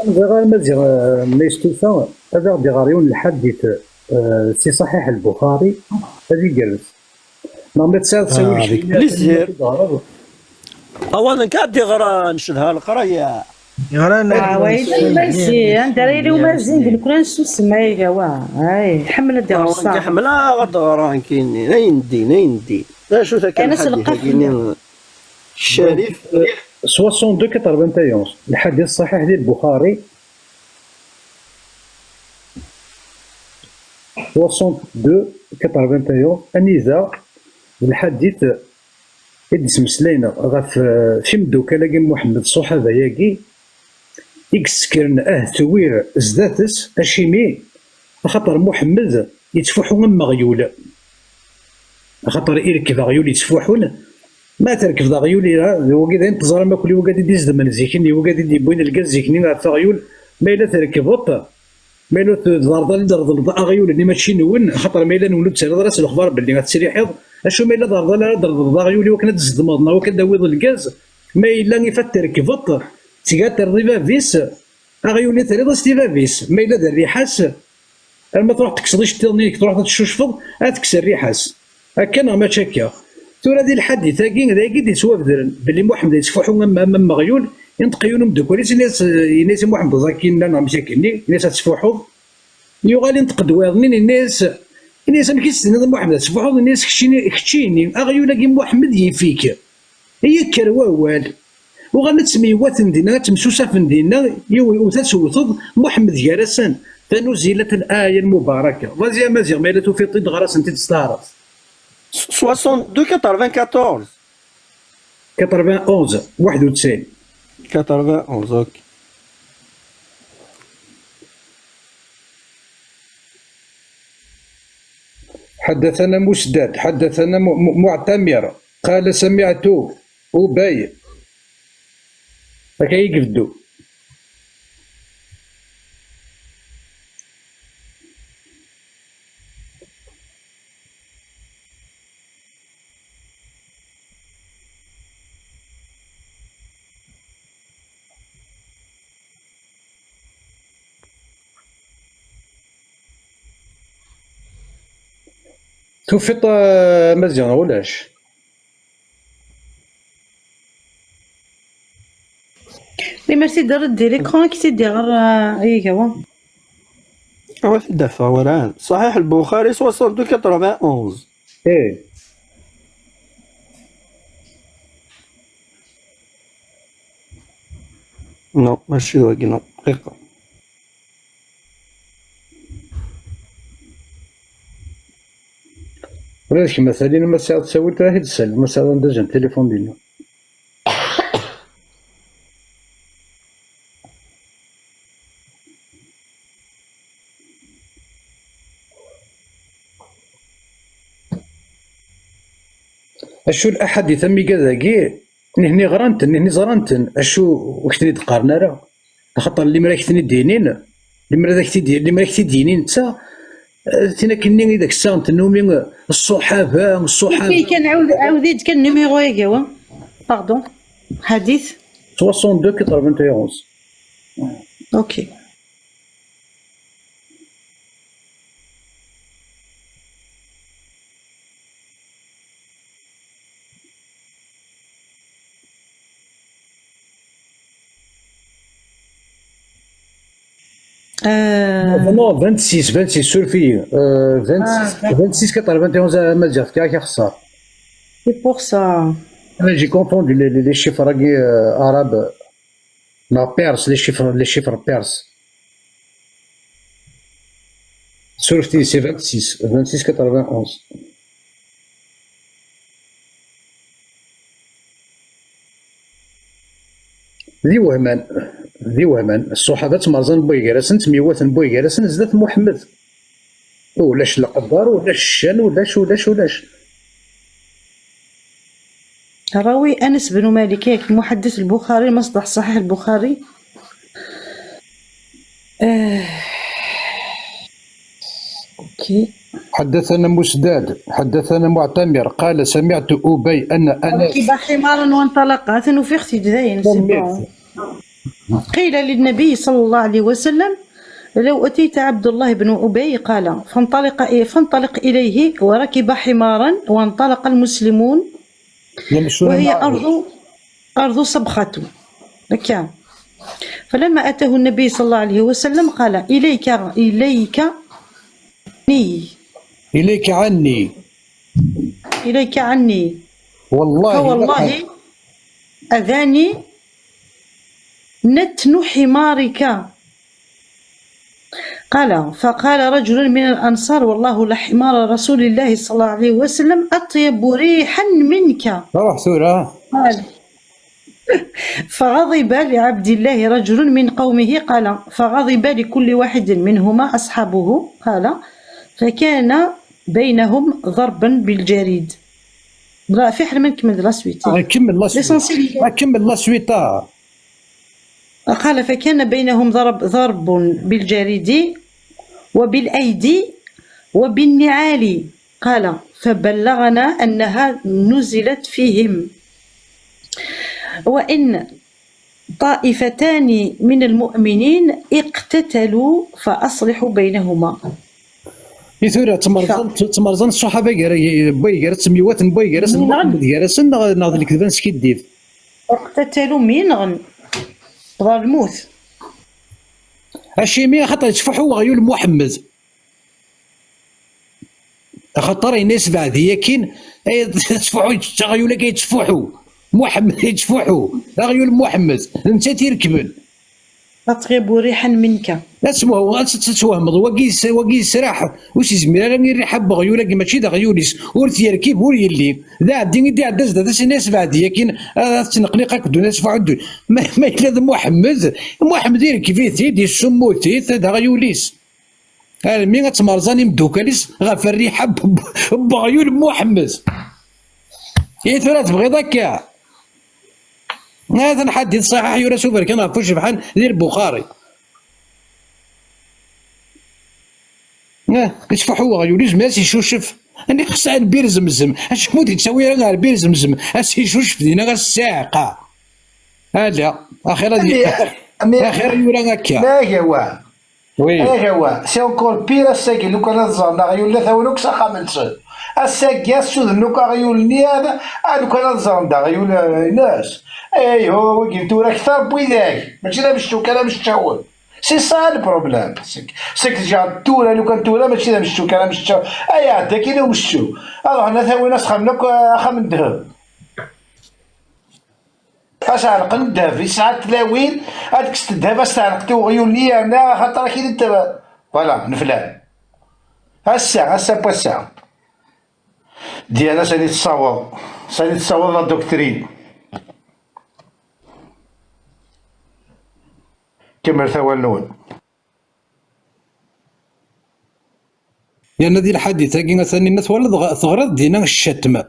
غير مزيغ ما يستوفى هذا غادي غاريون الحديث سي صحيح البخاري هذه جالس ما تساوي هذيك شي بليزير. اولا كادي غرا نشدها القرايه غرانا ويلي ماشي ندير لي ومازين قال لك راه نشوف سمايا هاي حمل ديال الصاع حملها غد غرا كاين نيندي لا شو ذاك أنا الحديث سلقت كاين الشريف 62 91 الحديث الصحيح ديال البخاري 62 91 النزاع الحديث يدس مسلينا غاف في مدوكا لاقي محمد الصحابه ياكي يكسكرن توير زداتس اشيمي خاطر محمد يتفوحون مغيول خاطر يركب غيول يتفوحون ما تركب ذا غيول هو كذا انتظر ما كل وقت يديز من زيكني وقت يدي بوين الكاز زيكني غا غيول ما الا تركب وطا ما الا تضرب غيول اللي ماشي نون خاطر ما الا نولد تسال راس الاخبار باللي غتسري حيض اشو ما الا ضرب غيول وكنا تزدمضنا وكنا دويض الكاز ما الا يفتر كفط تيغاتر ريفا فيس غيولي تريض ستيفا فيس ما الا دار ريحاس اما تروح تكسريش تيرنيك تروح تشوشفض تكسر ريحاس هكا ما هكا تورا دي الحديث كاين ذاك يسوا بدرن باللي محمد يتفوحوا امام مغيول ينتقيون مدوكوليس الناس محمد زاكين لنا مشاكلني الناس تفوحوا يغال ينتقد واضنين الناس ما كيستنى محمد تفوحوا الناس كشيني اغيولا كي محمد يفيك هي كروال وغانا تسميوات دينا تمسوسه دينا وتسوثض محمد جالسان فنزلت الايه المباركه فازيا مازيغ ما الا توفيق غراس انت تستعرف 62 94 91 91 91 اوكي حدثنا مسداد حدثنا معتمر قال سمعت أبي هكا يقفدو توفيق مزيان ولاش لي ميرسي دير ليكرون كي تدي غير اي كوا هو في الدفع وران صحيح البخاري 62 91 ايه نو ماشي واقي نو دقيقة ولكن مثلا ما ساعد تسوي تراهي تسال ما ساعد ندز التليفون ديالنا اشو الاحاديث مي كذاكي نهني غرانتن نهني زرانتن اشو وكتني تقارنا راه خاطر اللي مراكتني دينين اللي مراكتي دينين تا تينا كني داك الساعه نومي الصحابه كان عاوديت كان نيميرو يا كوا باردون حديث 62 91 اوكي نو 26 سورفي 26 91 ما جات كاع خسر سي بور سا انا جي كونفوندي لي شيفر راكي عرب مع بيرس لي شيفر بيرس سورفتي سي 26 91 ذي وهمان الصحابة مرزان بوي جالسن تميوات بوي جالسن زدت محمد ولاش القدر ولاش الشان ولاش راوي انس بن مالك ياك محدث البخاري مصدر صحيح البخاري اوكي حدثنا مسداد حدثنا معتمر قال سمعت أبي أن أنس ركب حمارا وانطلق هذا في اختي داين قيل للنبي صلى الله عليه وسلم لو أتيت عبد الله بن أبي قال فانطلق إليه وركب حمارا وانطلق المسلمون وهي أرض صبخة هكا. فلما أتاه النبي صلى الله عليه وسلم قال إليك عني فوالله أذاني نتن حمارك. فقال رجل من الأنصار والله لحمار رسول الله صلى الله عليه وسلم أطيب ريحا منك. قال فغضب لعبد الله رجل من قومه قال فغضب لكل واحد منهما أصحابه قال فكان بينهم ضربا بالجريد. لا في حل من كمل لا سويت كمل لا سويت. قال فكان بينهم ضرب بالجريد وبالأيدي وبالنعال. قال فبلغنا أنها نزلت فيهم وإن طائفتان من المؤمنين اقتتلوا فأصلحوا بينهما. يثورة تمرزن الصحابة بوي تسميوات بوي محمد جارسن ناض الكذبان سكيديف اقتتلوا من ظلموث هاشمي خاطر يتفحوا غيول محمد خاطر الناس بعد ياكين يتفحوا غيولا كيتفحوا محمد يتفحوا غيول محمد انت تيركبن أطيب ريحا منك. اسمه تتوهم وكي سراح واش يزمير راني ريحه بغيولا كي ماشي دا غيوليس ورث يركب ور يلي ذا عدي دي عداز دا الناس بعد ياكين تنقنيقك دون ناس فعد ما لازم محمد يركب فيه تيدي السموتي دا غيوليس مين تمرزاني مدوكاليس غاف الريحه بغيول محمد يا ترى تبغي ذاك هذا الحديث صحيح يورا سوبر كان غفوش بحال ديال البخاري يشفحوا غيوليز ما يشوشف اني خصها بير زمزم اش مودي تسوي راه بير زمزم اش يشوشف دينا غير الساقه هذا اخيرا اخيرا يورا هكا لا هو هو سي اونكور بير الساكي لو كان زعما غيولي ثاولوك ساقا من سود الساكي السود نوكا غيولني هذا لو كان زعما غيولي ناس هو قلت لك اكثر بويداك ماشي لا باش كلام باش تشاور سي سا البروبليم سيك جا تورا لو كان تورا ماشي لا باش كلام باش تشاور هذا كاين ومشو حنا ثاوي ناس خمنك اخا من الذهب اش عرق الذهب في ساعات تلاوين هذيك الذهب استعرقتو غيولي انا خاطر كاين انت فوالا نفلان هسا بوسا ديالها سالي تصاوب لا دوكترين كمل ثوالنون لأن ذي الحادثة كاين ثاني الناس ولا ثغرات دينا الشتم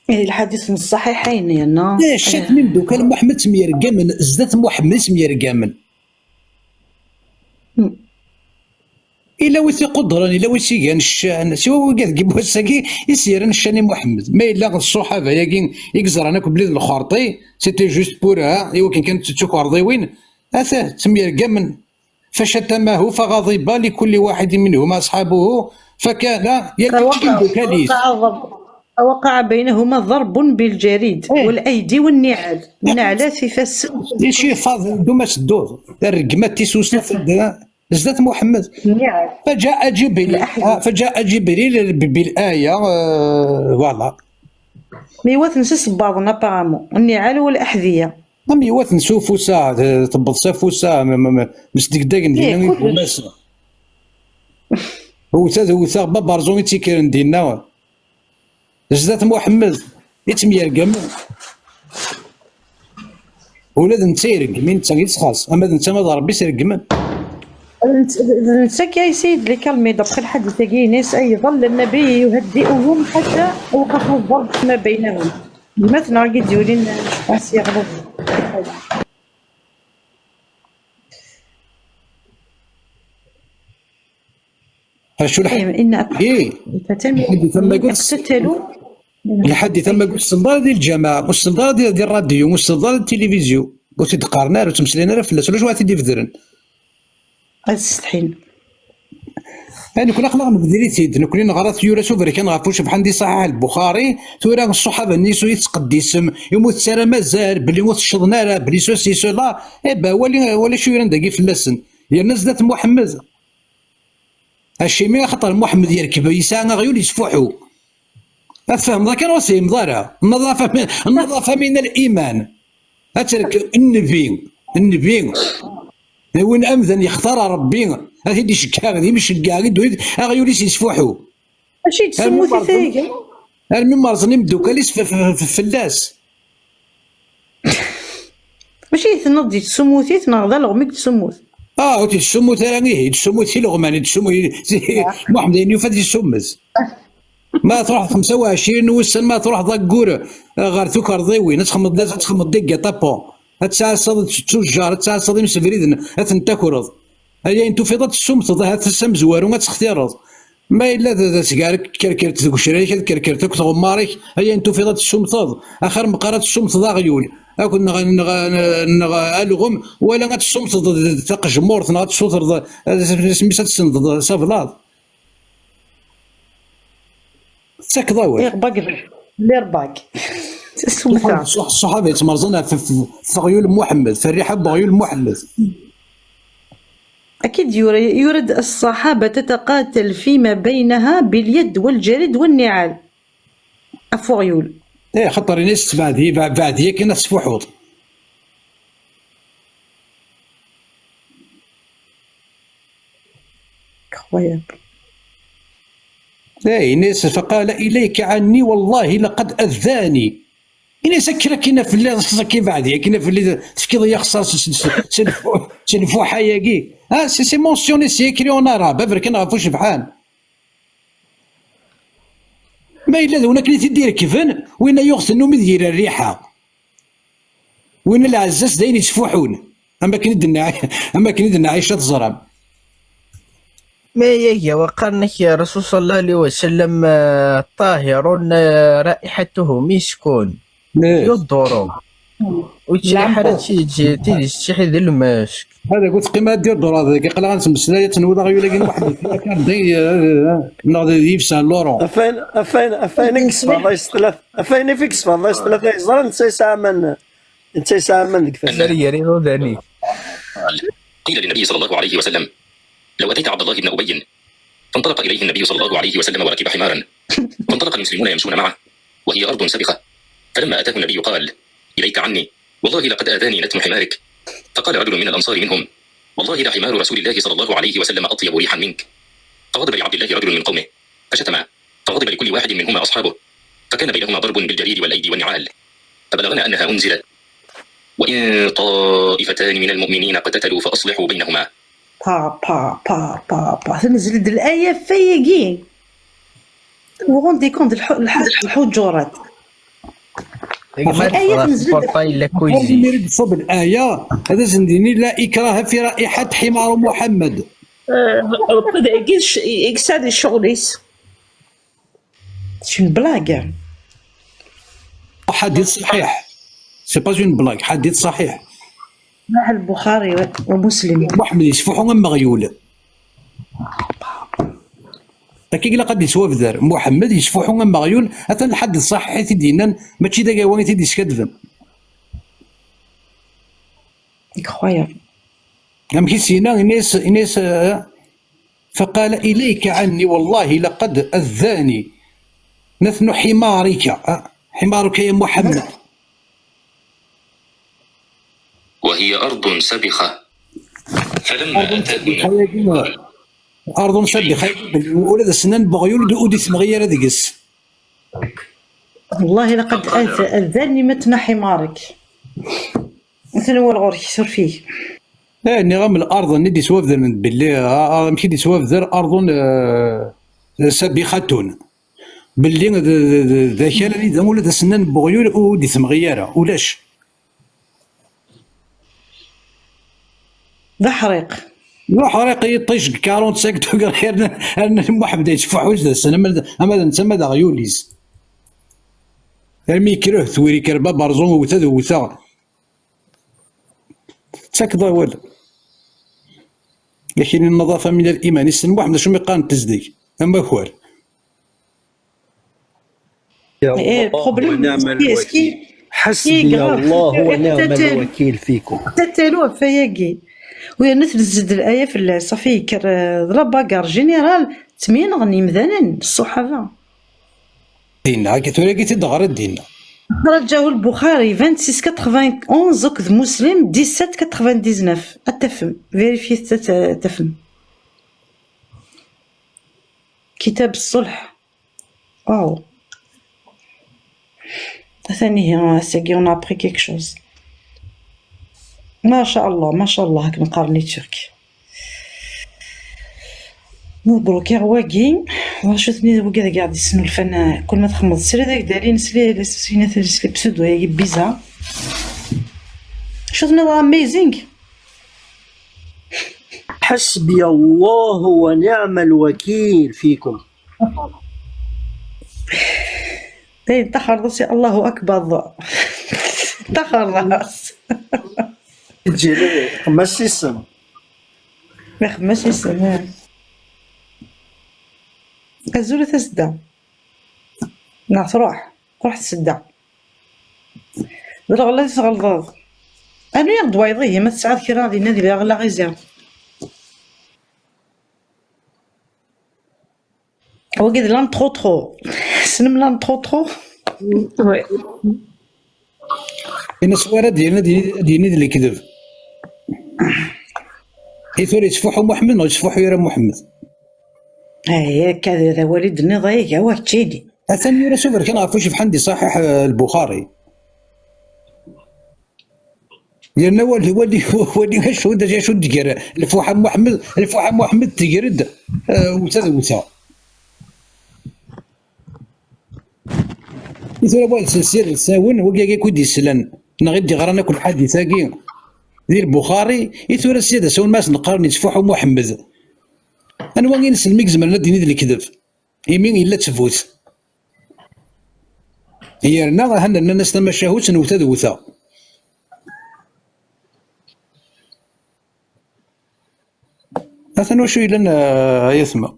الحديث من الصحيحين يانا الشتم من دوكا محمد تميرقامن زدت محمد تميرقامن إلا ويثي قدران إلا ويثي كان الشان سوا كاع كيبوا الساكي يسيرن الشان محمد ما إلا الصحابة ياكين يكزرانا كبليد الخارطي سيتي جوست بورها إوا كانت تشوكارضيوين أثاه تميرقامن فشتمه فغضب لكل واحد منهما أصحابه فكان يلقى وقع بينهما ضرب بالجريد والأيدي والنعال النعلات في فاس شي فاضل دوما سدوه الرقمات تيسوسنا زدت محمد فجاء جبريل بالآية فوالا ميوات نسس بعضنا ابارامون النعال والأحذية ميوات نسوفو ساعة تبط سافو ساعة مسدك داكن دينا وماسا وثا بابا رزوني تيكيرن دينا زدت محمد يتميرقم ولاد نتيرق مين تساقي تخاص اما انت ما ضربي سيرقمن نساك يا سيد لكلمي دبخ الحديث كي ناس يظل النبي يهدئهم حتى وقفوا الضرب ما بينهم مثلا قد يولين ناس يغلط شو الحديث ثم قلت السلطة ديال الجماعة والسلطة ديال الراديو والسلطة ديال التلفزيون وتدقارنا وتمسلينا فلاس ولا شو غادي يفدرن. أستحين. يعني كنا خلقنا بدريتيد نكوني نغرات يورا سوفري كان غافوش بحال دي صحيح البخاري تورا الصحابه نيسو يتقدسم يموت سارة مازال بلي موت الشضناره بلي سوسي لا با ولا شو يرندقي في اللسن يا الناس ذات محمد هادشي مي خاطر محمد يركب يسعى غيول يسفحوا افهم ذاك راسي مضارع النظافه من الايمان اترك النبي وين امذن يختار ربي هذه دي شكا غادي مش شكا غيولي يسفحوا ماشي تسمو ثيثايقا ارمي مرزني مدوكاليس في الفلاس ماشي تنضي تسموثي تنغضا لغمك تسموث تسمو ثاني تسمو تي لغمان تسمو محمد يوفا تسمز ما تروح 25 وسن ما تروح ضقور غير ثكر ضيوي تخمض دقه طابون هتسعى صاد تجار هتسعى صاد مسفريدن هتنتكرض هيا انتو في ضد السمت ضها تسم زوارو ما تختارض ما الا تسكارك كركرت تكشريك كركرتك تغمارك هيا انتو في ضد السمت اخر مقارات السمت ضا غيول اكون الغم ولا غات السمت تاق جمورت غات السوتر سميتها تسند صافلاط ساك ضاوي ليرباك الصحابه يتمرزون في غيول محمد في الرحاب بغيول محمد أكيد يرد الصحابة تتقاتل فيما بينها باليد والجلد والنعال أفغيول خطر الناس بعد هي كاين السفوحوط خويا ناس فقال إليك عني والله لقد أذاني إنا سكر كنا في اللي سكي بعد كنا في اللي تفكيض يخصص تلفو حياكي سي مونسيوني سي كري اون اراب افرك نعرفوش بحال ما الا هناك اللي تدير كفن وين يغسل مدير الريحه وين العزاز داين يتفوحون اما كندنا عايشه الزرام ما هي وقالنك يا رسول صلى الله عليه وسلم طاهر رائحته مسكون يضرب وتشحر تيجي تشحذ المسك هذا قلت قيمه دير دور هذاك قال غنسمس لا تنوض غير لكن واحد كان دي ناض يفسان لورون افين يكسب الله يستلف افين يكسب الله يستلف يزرن انت ساعه من ديك فسريه رينو داني قيل للنبي صلى الله عليه وسلم لو اتيت عبد الله بن ابي فانطلق اليه النبي صلى الله عليه وسلم وركب حمارا فانطلق المسلمون يمشون معه وهي ارض سبخه فلما اتاه النبي قال اليك عني والله لقد اذاني نتن حمارك فقال رجل من الانصار منهم والله لحمار رسول الله صلى الله عليه وسلم اطيب ريحا منك فغضب لعبد الله رجل من قومه فشتمه فغضب لكل واحد منهما اصحابه فكان بينهما ضرب بالجرير والايدي والنعال فبلغنا انها انزلت وان طائفتان من المؤمنين اقتتلوا فاصلحوا بينهما تنزل الآية فياقين وغوندي كونت الحجرات الآية تنزل يريد صوب الآية هذا زنديني لا إكراه في رائحة حمار محمد بدا يكساد الشغليس شنو بلاغ حديث صحيح سي با اون بلاغ حديث صحيح مع البخاري ومسلم محمد يسفحوا مغيول كي قال قد يسوا بدار محمد يسفحوا مغيول حتى الحد الصحيح تيدينا ماشي داك هو تيدي يسكذب خويا نعم كيسينا الناس فقال إليك عني والله لقد أذاني نثن حمارك يا محمد وهي أرض سبخة فلما أتاه أرض سبخة ولد السنان بغيول ودي سمغير دقس والله لقد أذاني متن حمارك مثلا هو الغور يكسر فيه يعني غام الأرض ندي سوافذر باللي مشي دي سوافذر أرض سبخة باللي ذاك اللي ولد السنان بغيول ودي سمغيرة ولاش ذا حريق يطيش 45 دوغ غير محمد يشفح وجه السنه اما نسمى ذا غيوليز المي كره ثوري كربا برزون وثا ساكت ولا لكن النظافة من الإيمان يسن واحد شو يقان تزدي أما هو يا بروبليم ونعم اسكي الوكيل. حسبي الله ونعم الوكيل فيكم. تتلو فياكي ويا نتلزد الآية في الله صافي كر ضربا جينيرال تمين غني مذانا الصحابة دينا هاكي تلاقي تدغر دينا رجعه البخاري 2691 وكذ مسلم 1799 التفهم فيريفي تفهم كتاب الصلح واو ثاني هي سيكي اون ابري كيك شوز ما شاء الله ما شاء الله هاك نقارني تركي مبروك يا رواقي والله شوفني وكذا قاعد يسنو الفن كل ما تخمض سير هذاك دارين سلي سلي بسودو هي بيزا شوفنا اميزينغ حسبي الله ونعم الوكيل فيكم. تخر راسي الله اكبر تخر راس تجي خمس اسم ما خماش يسمع الزولة تسدى نعرف روح تسدى ضرغ الله تغلظ أنا يغد وايضيه ما تسعاد كي راضي نادي بها غلا غيزا هو قد لان تخو سنم لان تخو وي إن الصوارة ديالنا اللي كذب يثور يتفوحوا محمد ويتفوحوا يرى محمد هي كذا ذا وليد النضايق هو تشيدي الثاني يرى سوبر كان عارفوش في حندي صحيح البخاري لأن ولي شو دا شو دير الفوحة محمد تجرد وتزوجها يثور أبوال سلسلة ساون وقاقي كودي سلان نغدي غرانا كل حديث هاكي ذي البخاري يثور السيادة سون ماس نقارن يتفوحوا محمد أنا واغي نسلمك زمان نديني ذي الكذب يمين إلا تفوت هي رنا هنا الناس لما شاهوت نوتا ذوثا مثلا وشو لنا يثمى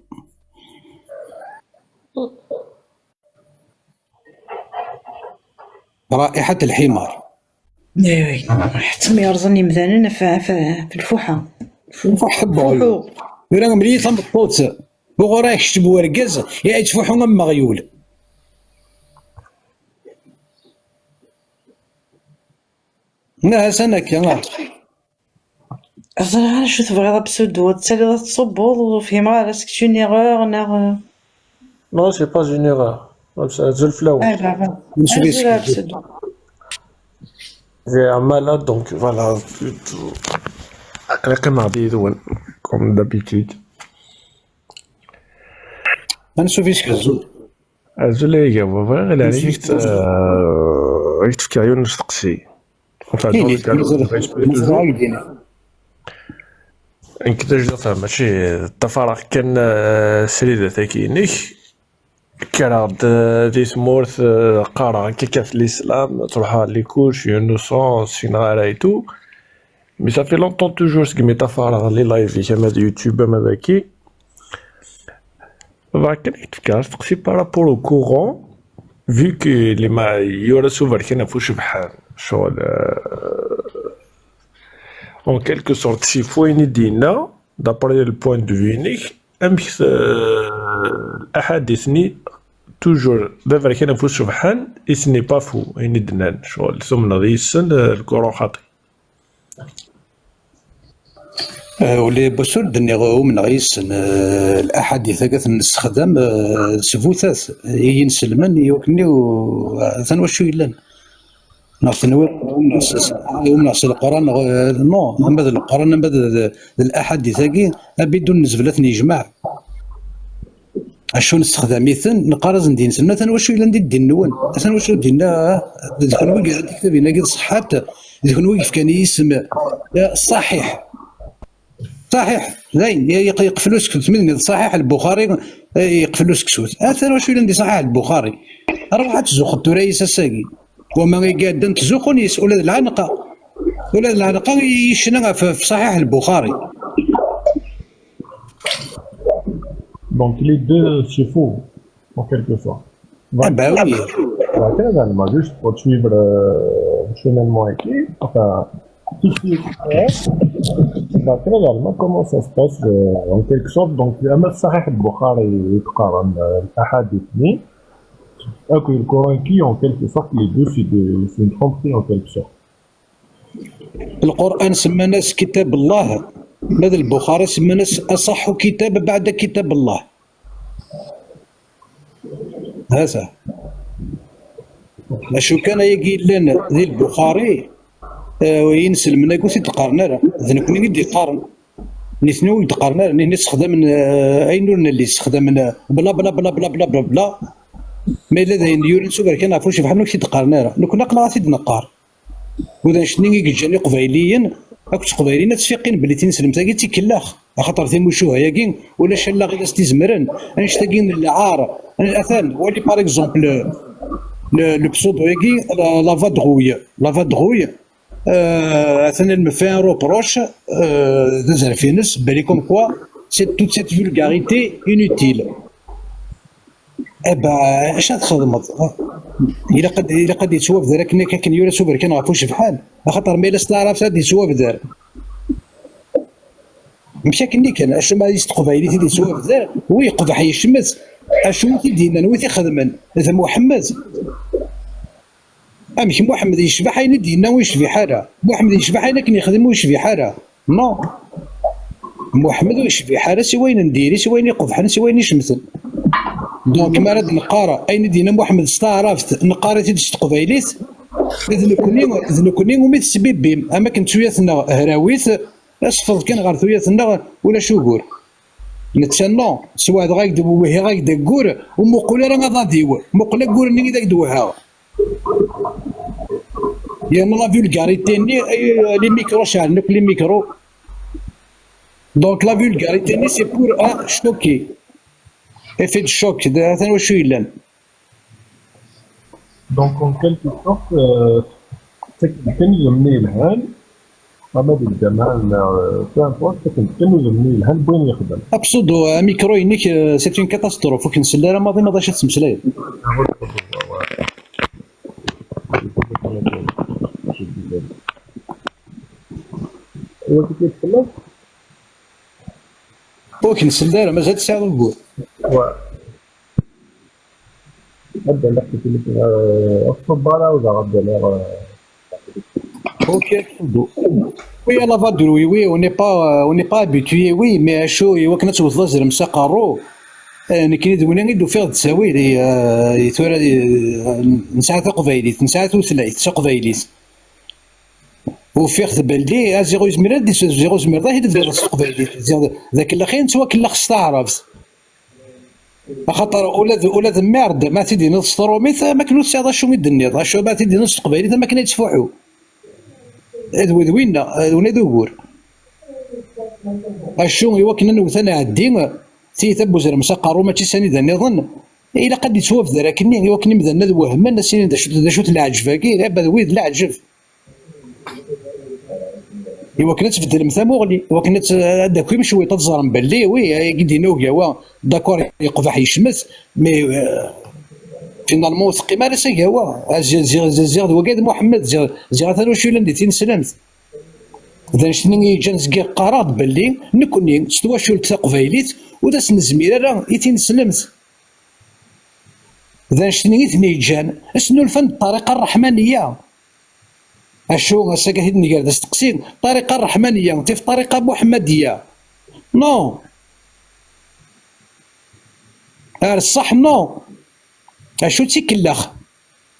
رائحة الحمار ايوي حتى ما يرزني مثلا في الفوحة حبوا يراهم ملي ثم الطوت وغراه يكتبوا ورقاز يتفوحوا من مغيول ناس انا كمان أصلا شو تبغي بسود تسالي تصبوض وفي ما راسك شو نيغور ناغ Non, c'est pas une erreur. C'est Zulflaoui. J'ai un malade, donc voilà. Comme d'habitude. انا شوف ايش كزول Zul est également vrai, elle a juste تفكير نستقسي. Enfin, انك تجد ماشي التفرق كان سريدة تاكينيك كراد دي سمورث قارة كيكاس الإسلام تروح لي كوش يونسون سينغالا اي تو مي صافي لونطون توجور سكي تفرق لي لايف كما دي يوتيوب ما ذاكي كان يتفكر تقسي بارابور او كورون فيو كي لي ما يورا سوفر كان فوش بحال شغل en quelque sorte, si faut une idée, d'après le point de vue unique, الأحاديث toujours d'abord كان فوق سبحان et ce n'est pas faux يعني دنان شغل ثم نضي السن القرآن خاطئ. ولي بسول دني من غيس الأحاديث هكذا نستخدم سفوثات ينسلمن يوكني وثنوا شو يلان نحسنوا ونحس القرآن نو نبذ القرآن نبذ الأحاديث هكي بدون نزفلات يجمع أشو نستخدميثن نقارز ندين سنة مثلا واش إلا ندير دين نون مثلا واش دينا ذكر وقع تكتب هنا قد صحات ذكر وقف كان يسمى صحيح زين يقفلوا سكوت من صحيح البخاري يقفلوا سكوت مثلا واش إلا ندير صحيح البخاري روح تزوق الترايس الساقي وما قاعد تزوقون يسأل العنقة ولا العنقة يشنا في صحيح البخاري. Donc les deux c'est faux, en quelque sorte. Bah oui. Naturellement, juste pour suivre le cheminement écrit, enfin, naturellement, comment ça se passe en quelque sorte. Donc, le Sahih al-Bukhari يتقارن الأحاديث que le Coran qui en quelque sorte les deux c'est une tromperie en quelque sorte. القرآن سمى ناس كتاب الله، ماذا البخاري سمى ناس أصح كتاب بعد كتاب الله. هذا اشو كان يقول لنا ذي البخاري وينسل من يقول تقارن راه ذنك ني يدي قارن نثنو يتقارن راه نستخدم اين اللي استخدم بلا بلا بلا بلا بلا بلا بلا ما الا ذا يورن سوبر كان عرفوش بحال نكتي تقارن راه لو كنا قلا غادي نقار وذا شني يجاني قبايليين راك قبايليين تفيقين بلي تنسلم تاكي تيكلاخ خاطر تيموشوها ياكين ولا شلا غير استزمرن انشتاكين العار الاثان ولي باغ اكزومبل le pseudo ياكي la vadrouille اثنا المفان روبروش دازر في ناس بالي كوم كوا سي توت سيت فولغاريتي انوتيل. ابا اش تخدم الا قد يتسوى في ذاك كان يورا سوبر كان عرفوش بحال خاطر ما الا استعرف غادي يتسوى في ذاك مشى كني كان اش ما يستقبايلي تيدي يتسوى في ذاك ويقضح يشمس اشو تيدينا نوي تيخدمن هذا محمد ماشي محمد يشبح حين دينا ويشبي حاله محمد يشبح حين كان يخدم ويشبي حاله نو محمد ويشبي حاله سوين نديري سوين يقضحنا سوين يشمثل دونك ما راد نقارا اين دينا محمد استعرفت نقارا تيدي قبايليت اذن كوني ومي تسبيب بيم اما كنت شويتنا هراويت اصفض كان غير ثويتنا ولا شوكور نتسنى سوا هذا غايك وهي غايك داكور ومقوله راه غاديو مقوله كور ني داك دوها يا لا فولغاريتي ني لي ميكرو شعلنك لي ميكرو دونك لا فولغاريتي ني سي بور شوكي افي دو شوك هذا واش يلان. Donc en quelque sorte كان يمني الهان ما بالجمال peu importe كان يمني الهان بوين يخدم ابسودو ميكرو ينيك سي اون كاتاستروف وكنسل راه ماضي ما داش تمسلاي. وكنسل راه مازال تساعد البور غدا نحكي لك اكتوبر ولا غدا لا Ok, oui, la vadrouille, oui, on n'est pas habitué, oui, mais chaud, il y a quand tu vois les مسقارو نكني دونا ندو فيه تساوي لي ثورة نساعد قبايليت نساعد وثلاث قبايليت وفيه تبلي زيرو زمير دي زيرو زمير ضاهي دير قبايليت ذاك الاخير نتوا كلا خص تعرف خاطر ولاد المارد ما تيدي نص طروميت ما كانوا ساعه شو ميدنيض اشو ما تيدي نص قبايليت ما كان يتفوحوا ذوينا دوغور اشو يوكنا نوثنا عدي تيثبو زر مسقارو ماشي ساني نظن الا قد يتوف ذاك يوكني مذنى وهما الناس دا شو العجفاكي لا ويد العجف يوكنا تبدل مثاموغلي يوكنا هذاك يمشي شويه تظهر باللي وي قدينا وكاوا داكور يقفح يشمس مي فينالمون ثقي ما راسك هو زير وقاد محمد زير ثاني واش يلان ديتين سلامت اذا شنو جا نزكي قرار باللي نكوني تستوى شو تقبايليت ودا سنزمير راه يتين سلمت اذا شنو ثني جان شنو الفن بالطريقه الرحمانيه اشو ساكا هيد نقال تستقسيم الطريقه الرحمانيه في الطريقه محمديه نو الصح نو اشو تيكلاخ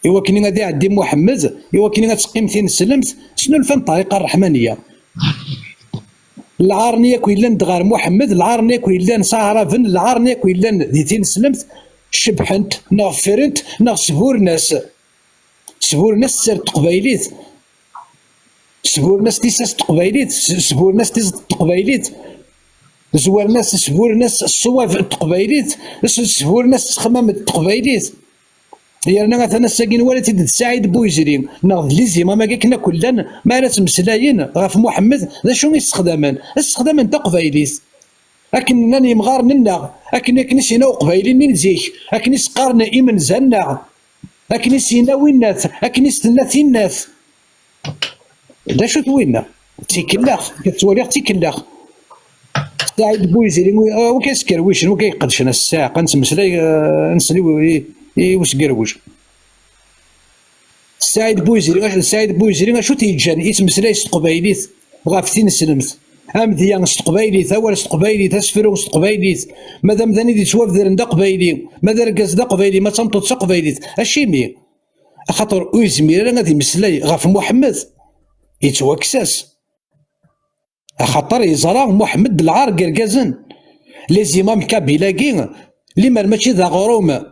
ايوا كني غادي عدي محمد ايوا كني غتقيم ثين سلمت شنو الفن الطريقه الرحمانيه العارنيه كويلان دغار محمد العارنيه كويلان صعرفن العارنيه كويلان ديتين سلمت شبحنت نغفرنت نغسبور ناس سبور ناس سر تقبايليت سبور ناس تيساس تقبايليت سبور ناس تيز تقبايليت زوار ناس سبور ناس الصواف تقبايليت سبور ناس تخمام تقبايليت هي انا مثلا الساكن ولا تيد سعيد بويزري ناض لي زيما ما كنا كلان ما راه تمسلاين غاف محمد ذا شنو يستخدمن تقبايليس لكن ناني مغارننا لكن كنسينا قبايلي من زيك لكن سقارنا ايمن زنا لكن سينا وينات لكن استنات الناس دا شو توينا تيكلاخ كتولي تيكلاخ سعيد بويزري وكيسكر ويش وكيقدشنا الساعه كنتمسلاي نسلي واش كروج سعيد بويزري شو تيجان يتمسلاي قبايليت غافتين سلمت امديا قبايليت اول قبايليت اسفرو قبايليت مادام ذاني دي توافدر ندا قبايلي مادام ركز دا قبايلي ما تنطط قبايليت اشيمي خاطر ويزمير انا غادي مسلاي غاف محمد يتوكساس خاطر يزرع محمد العار قرقازن لي زيمام كابيلاكي اللي ماشي ذا غروم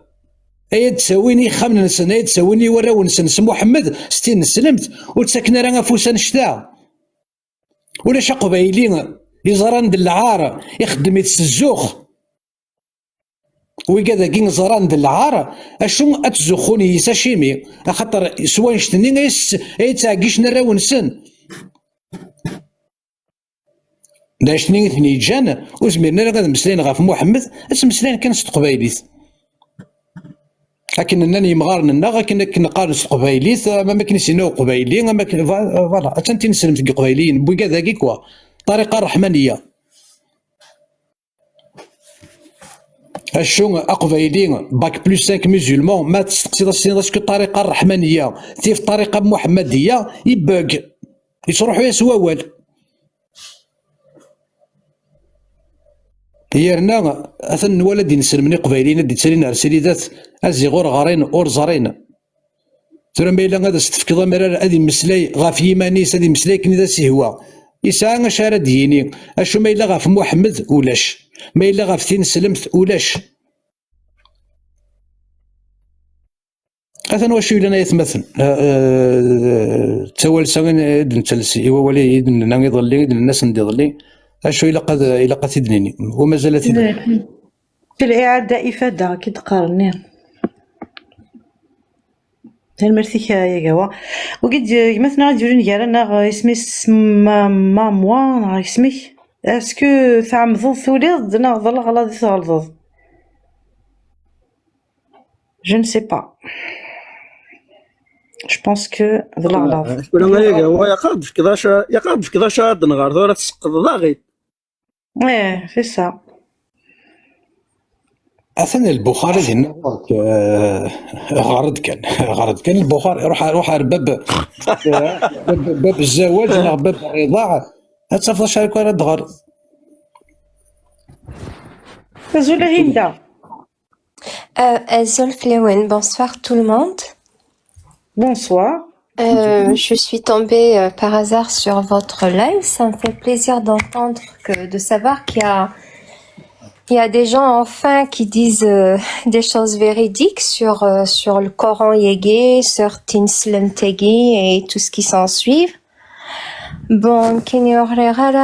ايا تساويني خامن نسن ايا تساويني وراو نسن محمد ستين سلمت وتسكن رانا فوسان شتا ولا شا قبايلي يزران العار يخدم يتسزوخ ويكذا كي زران العار اشو اتزوخوني يساشيمي خاطر سوا نشتني ايا تعقيشنا راو نسن داشتني ثني جان وزميرنا راه مسلين غاف محمد اسمسلين كان قبايليت لكن انني مغارن لكن كنقارن قبايليت ما كنسينو قبايلي ما كن فوالا حتى نسلمت قبايليين بوكا ذاكي كوا طريقه الرحمنيه اشو قبايلي باك بلس 5 ميزولمون ما تستقصي اسكو الطريقه الرحمنيه تيف الطريقه محمديه يباك يصروحوا يسواوال هيرنا اثن ولدي نسلمني قبايلين دي تسالينا رساليدات ازيغور غارين اور زارين ترى ما الا غادا ستفكض مرار ادي مسلاي غاف يمانيس ادي مسلاي كني ذا سيهوا يسعى غشاره ديني اشو ما الا غاف محمد ولاش ما الا غاف تين سلمت ولاش اثن واش لنا يتمثل توال سان نتلسي ولي يدنا يضلي الناس نديضلي اشو الا قد تدنيني ومازال تدني في الإعادة إفادة كي تقارني المرثيك يا جوا وقد مثلا ديرون يارانا اسمي ماموا اسمي اسكو تعمض ثوليض ناضل غلاضي ثالض je ne sais pas je pense que ذا الغلاض ولا هو يقاد في كذا شاد نغار ثورة تسقط ضاغي ايه c'est ça اثنى البخاري هنا غرض كان البخاري روح باب الزواج ولا باب الرضاعه هتصفى شاركوا راه دغر زولا هندا Zolflewen, bonsoir tout le monde. bonsoir Je suis tombée par hasard sur votre live. Ça me fait plaisir d'entendre de savoir qu'il y a des gens enfin qui disent des choses véridiques sur le Coran Yégué, sur Tinslem Tegui et tout ce qui s'ensuit. Bon, كي يوري غير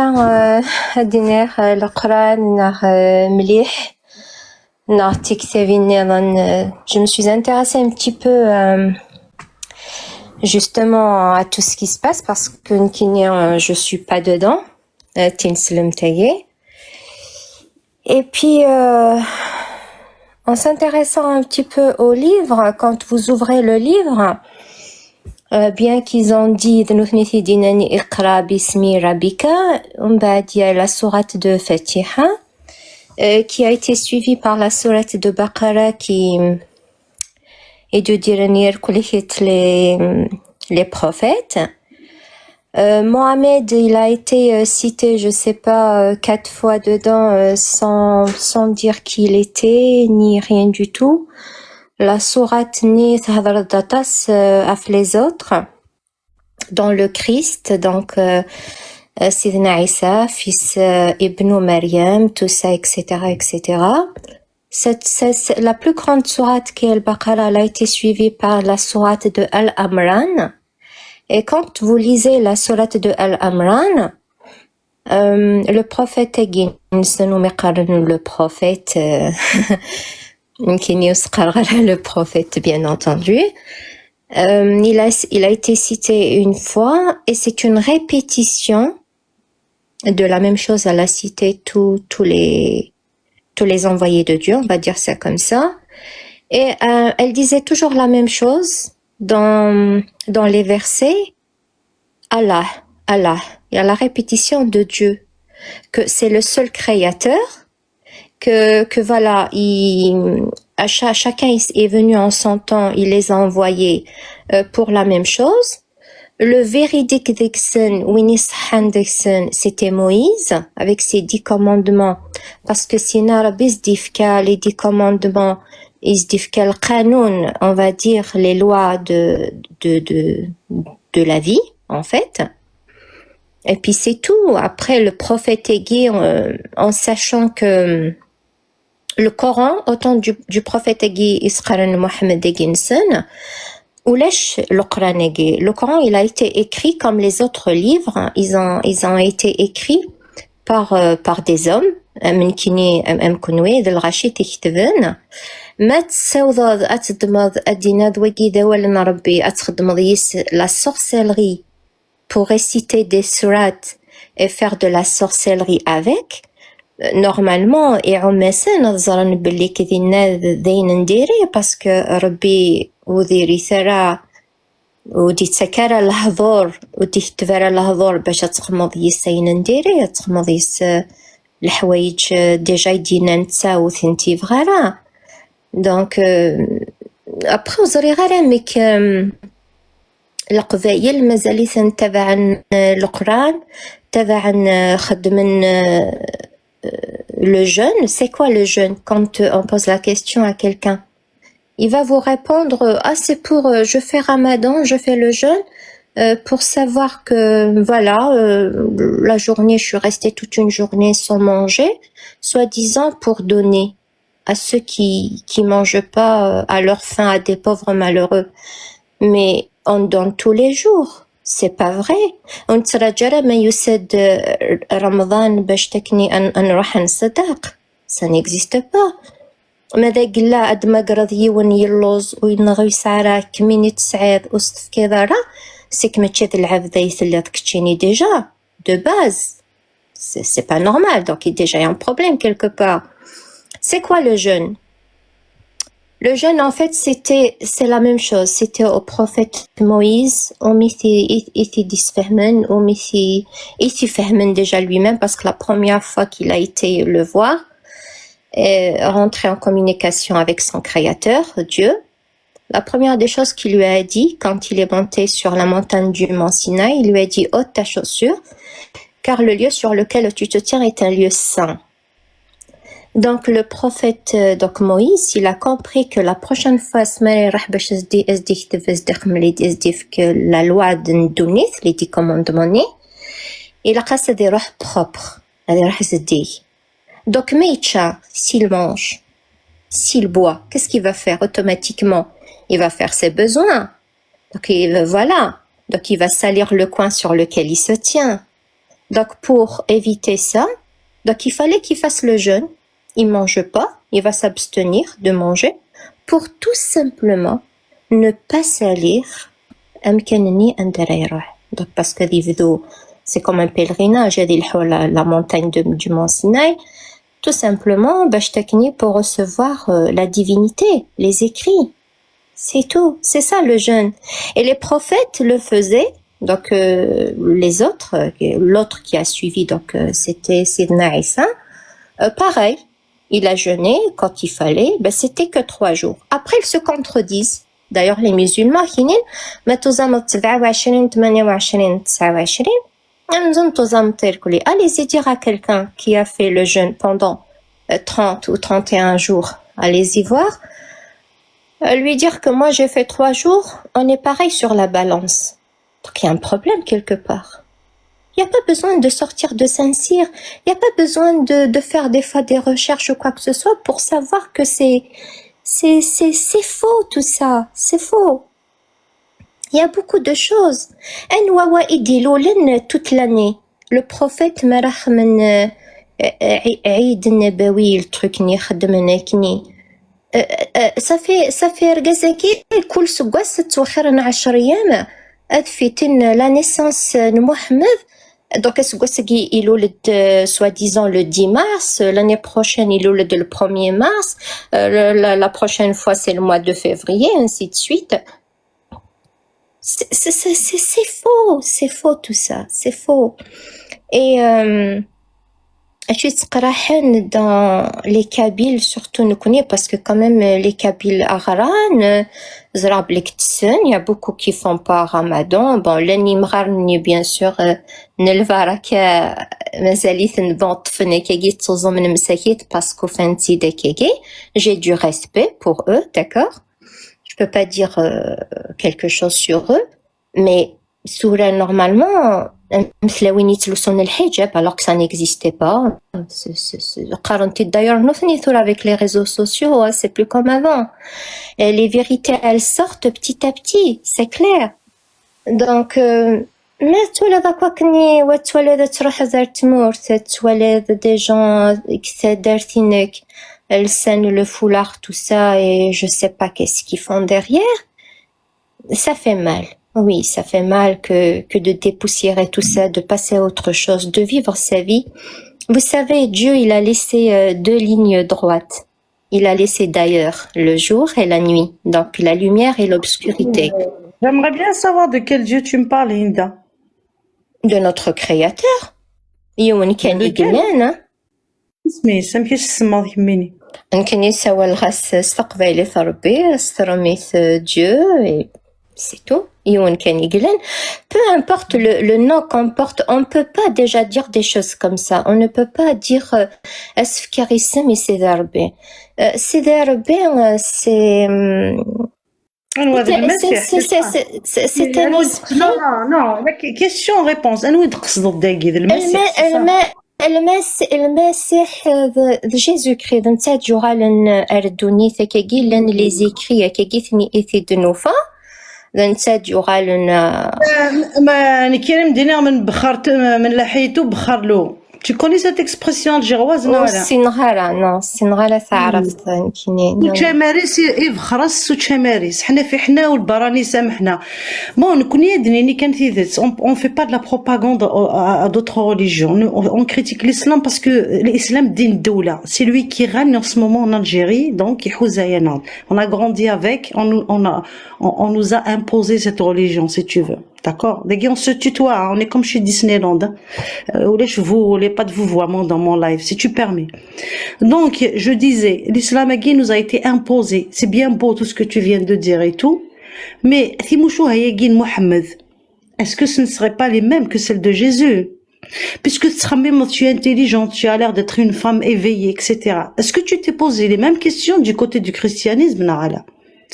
دينير القرآن مليح نعطيك je me suis intéressée un petit peu justement à tout ce qui se passe parce que je suis pas dedans Tinslem Tegui. Et puis, en s'intéressant un petit peu au livre, quand vous ouvrez le livre, bien qu'ils ont dit il y a la sourate de Fatiha qui a été suivie par la sourate de Baqara qui est de dire les prophètes. Mohamed, il a été cité, je sais pas, 4 fois dedans sans dire qui il était, ni rien du tout. La sourate ni Hadrat Datas af les autres, dans le Christ, donc Sidna Isa, fils Ibn Maryam, tout ça, etc., etc. La plus grande sourate qui est Al-Baqarah, elle a été suivie par la sourate de Al-Amran. Et quand vous lisez la sourate de Al-Amran, le prophète le prophète le prophète, bien entendu. Il a été cité une fois et c'est une répétition de la même chose. Elle a cité tous les envoyés de Dieu, on va dire ça comme ça. Et elle disait toujours la même chose dans les versets. Allah. Il y a la répétition de Dieu, que c'est le seul créateur, que voilà, chacun est venu en son temps, il les a envoyés pour la même chose. Le véridique Dixon, Winnie Dixon, c'était Moïse avec ses 10 commandements, parce que sinon Rabbi se dit que les 10 commandements, il se dit que le canon, on va dire les lois de la vie, en fait. Et puis c'est tout. Après, le prophète Égui, en sachant que le Coran, au temps du prophète Égui, Isqaran Mohamed Eginson, ou le Coran, il a été écrit comme les autres livres. Ils ont été écrits par des hommes. La sorcellerie pour réciter des sourates et faire de la sorcellerie avec, normalement, et on parce que Rabbi وديري ثرا ودي تسكر الهضور ودي تبرا الهضور باش تقمض يسين نديري تقمض يس الحوايج ديجا يدينا نتساو ثنتي فغارا دونك ابخي وزري غير ميك القبايل مازال تبع القران تبع خدمن le jeûne. C'est quoi le jeûne? Quand on pose la question à quelqu'un, il va vous répondre ah c'est pour je fais Ramadan, je fais le jeûne pour savoir que voilà la journée je suis restée toute une journée sans manger, soi-disant pour donner à ceux qui mangent pas à leur faim, à des pauvres malheureux. Mais on donne tous les jours. C'est pas vrai. On ترجع ما يسد رمضان باش تكني أن نروح نصدق. Ça n'existe pas. ماذا قلا أد ما قرض يون يلوز وينغي سعرك من يتسعد وصف كذا راه سيك ما تشد العبد يثلث كتشيني déjà de base. C'est pas normal. Donc il y a déjà un problème quelque part. C'est quoi le jeûne? Le jeûne, en fait, c'est la même chose. C'était au prophète Moïse, déjà lui-même, parce que la première fois qu'il a été le voir, rentrer en communication avec son créateur, Dieu, la première des choses qu'il lui a dit, quand il est monté sur la montagne du Mont Sinaï, il lui a dit, ôte ta chaussure, car le lieu sur lequel tu te tiens est un lieu saint. Donc le prophète donc Moïse, il a compris que la prochaine fois que la loi de Ndounith, les 10 commandements, il a cassé des rois propres. Donc Meïcha, s'il mange, s'il boit, qu'est-ce qu'il va faire automatiquement? Il va faire ses besoins. Donc voilà. Donc il va salir le coin sur lequel il se tient. Donc pour éviter ça, donc il fallait qu'il fasse le jeûne. Il mange pas, il va s'abstenir de manger pour tout simplement ne pas salir donc parce que c'est comme un pèlerinage la montagne du Mont Sinaï, tout simplement pour recevoir la divinité, les écrits, c'est tout, c'est ça le jeûne. Et les prophètes le faisaient, donc les autres, l'autre qui a suivi, donc c'était Sidna Isa, pareil. Il a jeûné quand il fallait, c'était que 3 jours. Après, ils se contredisent. D'ailleurs, les musulmans, allez-y dire à quelqu'un qui a fait le jeûne pendant 30 ou 31 jours, allez-y voir, lui dire que moi j'ai fait 3 jours, on est pareil sur la balance. Donc il y a un problème quelque part. Il n'y a pas besoin de sortir de Saint-Cyr, il n'y a pas besoin de faire des fois des recherches ou quoi que ce soit pour savoir que c'est faux tout ça, c'est faux. Il y a beaucoup de choses. Toute l'année, le prophète Marahman Eid Nabawi, le truc ni khadmana kni صافي رقازاكي كل سكواس توخرنا 10 أيام أدفيتن لا نيسانس محمد. Donc, il ولد soi-disant le 10 mars, l'année prochaine il ولد le 1er mars, la prochaine fois c'est le mois de février, ainsi de suite. C'est faux tout ça, c'est faux. Et je suis قراحن dans les Kabyles, surtout nous connaît parce que quand même les Kabyles Aran, Zrab Lektsen, il y a beaucoup qui font pas Ramadan. Bon, l'animrarni bien sûr, Nelvaraka, Mazalith Nbant Fenekegi Tsozom Nemsakit parce qu'au Fanti Dekegi, j'ai du respect pour eux, d'accord? Je peux pas dire quelque chose sur eux, mais Soura normalement, مثلاوين يتلبسون الحجاب alors que ça n'existait pas. قارنتي d'ailleurs نوثني avec les réseaux sociaux, c'est plus comme avant. Et les vérités elles sortent petit à petit, c'est clair. Donc ما تولد كوكني وتولد تروح زار تمور تولد des gens qui دارتينك le foulard tout ça et je sais pas qu'est-ce qu'ils font derrière. Ça fait mal. Oui, ça fait mal que de dépoussiérer tout ça, de passer à autre chose, de vivre sa vie. Vous savez, Dieu, il a laissé 2 lignes droites. Il a laissé d'ailleurs le jour et la nuit. Donc, la lumière et l'obscurité. J'aimerais bien savoir de quel Dieu tu me parles, Hinda. De notre Créateur. يوم كان يقلان اسمي سمحيش السما يميني. كان يسوى الغاس استقبالي ربي استرميت Dieu et c'est tout. Peu importe le nom qu'on porte, on ne peut pas déjà dire des choses comme ça. On ne peut pas dire Asfkarissim et Sidarbi. Sidarbi, c'est un esprit. Non, question-réponse. المسيح Jésus-Christ نتا جوغالن اردوني ثكاكي لان لي زيكري كاكيثني ايثي دنوفا نتا جوغالن ما نكيرم دينا من بخرت من لحيته بخر له. Tu connais cette expression algéroise non سنغالة تعرف كيني تشاماريس يفخرس وتشاماريس حنا في حنا والبراني سامحنا بون نكون يدني كان ثيث on fait pas de la propagande à d'autres religions on critique l'islam parce que l'islam دين الدولة c'est lui qui règne en ce moment en Algérie donc يحوزاينا on a grandi avec on nous a imposé cette religion si tu veux. D'accord? Les gars, on se tutoie, hein? On est comme chez Disneyland. Pas de vouvoiement dans mon live, si tu permets. Donc, je disais, l'islam nous a été imposé. C'est bien beau tout ce que tu viens de dire et tout. Mais, Mohammed, est-ce que ce ne serait pas les mêmes que celles de Jésus? Puisque tu es intelligente, tu as l'air d'être une femme éveillée, etc. Est-ce que tu t'es posé les mêmes questions du côté du christianisme, Narala?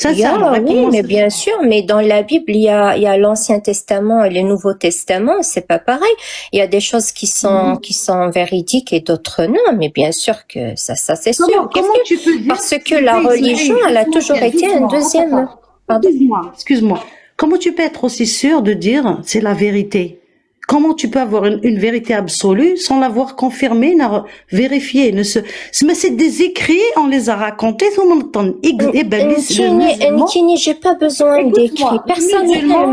Oui, mais bien sûr, mais dans la Bible, il y a l'Ancien Testament et le Nouveau Testament, c'est pas pareil. Il y a des choses qui sont véridiques et d'autres non, mais bien sûr que ça c'est sûr. Comment tu peux dire parce que la religion, elle a toujours été un deuxième. Excuse-moi. Comment tu peux être aussi sûr de dire c'est la vérité? Comment tu peux avoir une vérité absolue sans l'avoir confirmée, vérifiée? Mais c'est des écrits, on les a racontés, tout le monde. J'ai pas besoin d'écrits. Personnellement,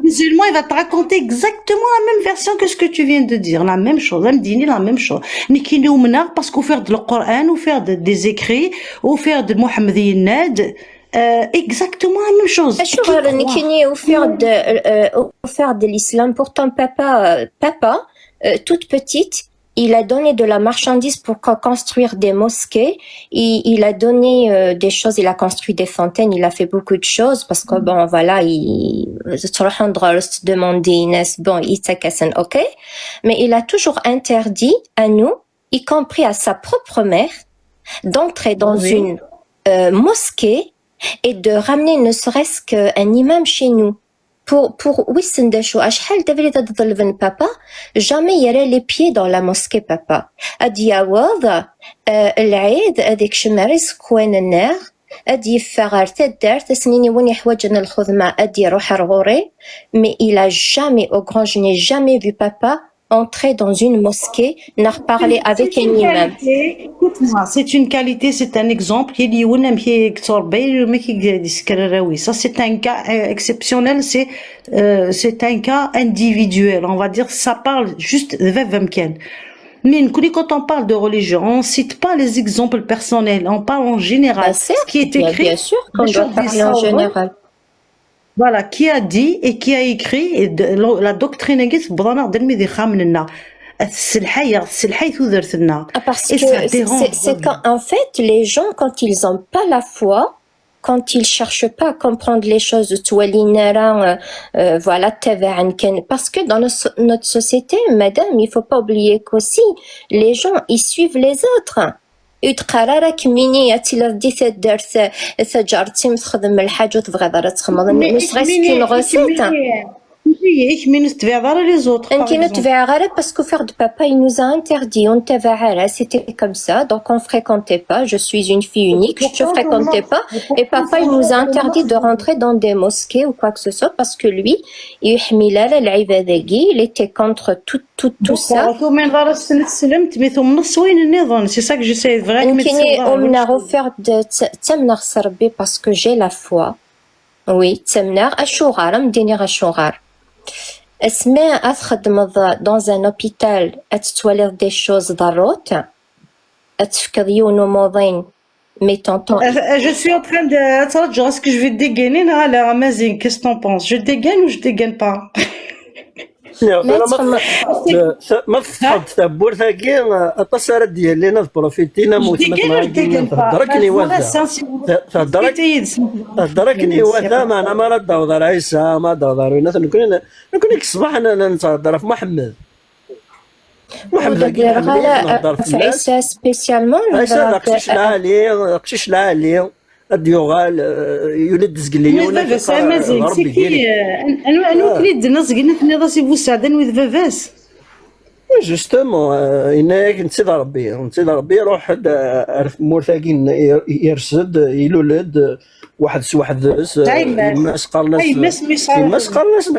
musulman, il va te raconter exactement la même version que ce que tu viens de dire, la même chose, la même chose. Nikini ou menar parce qu'on fait le Coran, ou faire des écrits, ou faire de Mohammedined. Exactement la même chose. Offert de l'islam. Pourtant, papa, toute petite, il a donné de la marchandise pour construire des mosquées. Il a donné des choses, il a construit des fontaines, il a fait beaucoup de choses parce que bon, voilà, ok. Mais il a toujours interdit à nous, y compris à sa propre mère, d'entrer dans une mosquée et de ramener ne serait-ce qu'un imam chez nous. Pour Wissendesho, Ashhal David Adalven papa, jamais il y aurait les pieds dans la mosquée papa. Adiawad, l'Aïd, Adik Shemaris, Kouenener, Adi Farar Tedder, Tesnini Wini Hwajan al-Khudma, Adi Rohar Rore, mais il a jamais, au grand, je n'ai jamais vu papa entrer dans une mosquée, n'a parlé avec un imam. Écoute-moi, c'est une qualité, c'est un exemple. Ça, c'est un cas exceptionnel, c'est un cas individuel. On va dire, ça parle juste de Vevemken. Mais quand on parle de religion, on ne cite pas les exemples personnels, on parle en général. Bah, certes, Ce qui est écrit, bien sûr qu'on doit parler en général. Voilà, qui a dit et qui a écrit la doctrine Parce que c'est quand, en fait, les gens, quand ils n'ont pas la foi, quand ils cherchent pas à comprendre les choses, voilà, parce que dans notre société, madame, il faut pas oublier qu'aussi, les gens, ils suivent les autres. يتقرا راك مني تلا ديت دارت تجارتي متخدم الحاجه وتبغي دار تخمض مش غير سكين غوسيت Ich minus les autres. Parce que faire de papa, il nous a interdit. On c'était comme ça. Donc, on fréquentait pas. Je suis une fille unique. Je fréquentais pas. Et papa, il nous a interdit de rentrer dans des mosquées ou quoi que ce soit parce que lui, il était contre tout ça. C'est ça que j'essaie vraiment de parce que j'ai la foi. Oui, تمنع الشغار مديني غشغار اسماء تخدم dans un hôpital تتولي des choses ضروت تفكر يونو موضين mais t'entends. Je suis en train de ترجع est-ce que je vais dégainer là la Amazing qu'est-ce que t'en penses je dégaine ou je dégaine pas ما تحط تبور ثاكي التصارد ديالي نذبرو في تينا موت ما تهضركني واثا تهضركني واثا ما انا ما ندور عيسى ما ندور نكون الصباح نتهضر في محمد نهضر في عيسى سبيسيالمون عيسى قشيش العالي الديوغال يولد زقلي ولا سامازين سيكي انا كليد نزقنا في راسي بوسعدان وذ فافاس جوستومون انك نسيد ربي روح مورثاكين يرسد يلولد واحد الناس قرناس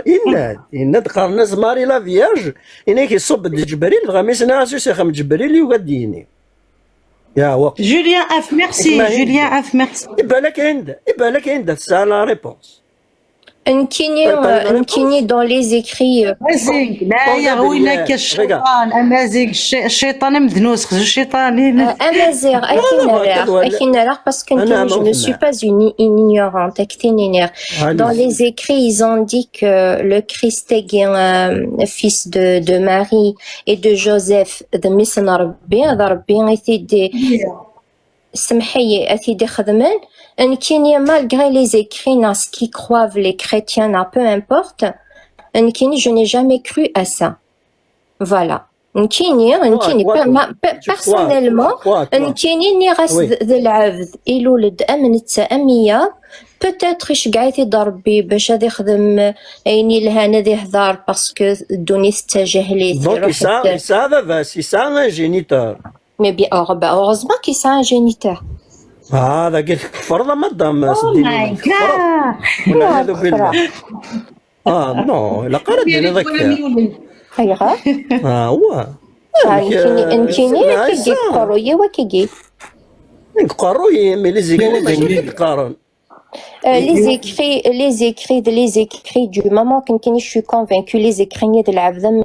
إناد قرناس ماري لا فياج انك يصب جبريل غاميس ناس يخم جبريل يوديني يا وقت جوليان اف ميرسي يبقى لك عندها الساعه لا ريبونس نكيني dans les écrits لا يا وينك الشيطان امازيغ الشيطان مذنوس الشيطان امازيغ اكين نراق parce que je ne suis pas une ignorante dans les écrits ils ont dit que le Christ est fils de Marie et de Joseph de مسنا ربي يثيدي سمحي يثيدي خدمان Nkini, malgré les écrits, dans ce qui croient les chrétiens, peu importe, Nkini, je n'ai jamais cru à ça. Voilà. Nkini, personnellement, Nkini, ni ras de l'avd, ilou l'amnet amia, peut-être je gaïti darbi, باش هذا يخدم عيني لهنا ذي هذار parce que دوني استجهلي. Donc ça va, si ça un géniteur. Mais bien, heureusement qu'il a un géniteur. هذا قلت فرضا ما دام سديني والعياذ بالله نو لا قرد لي ذاك ايوا هو انكيني كي قرويه وكي قرويه مي لي زيكري قارن les écrits du moment كنكني je suis convaincue les écrits de العبد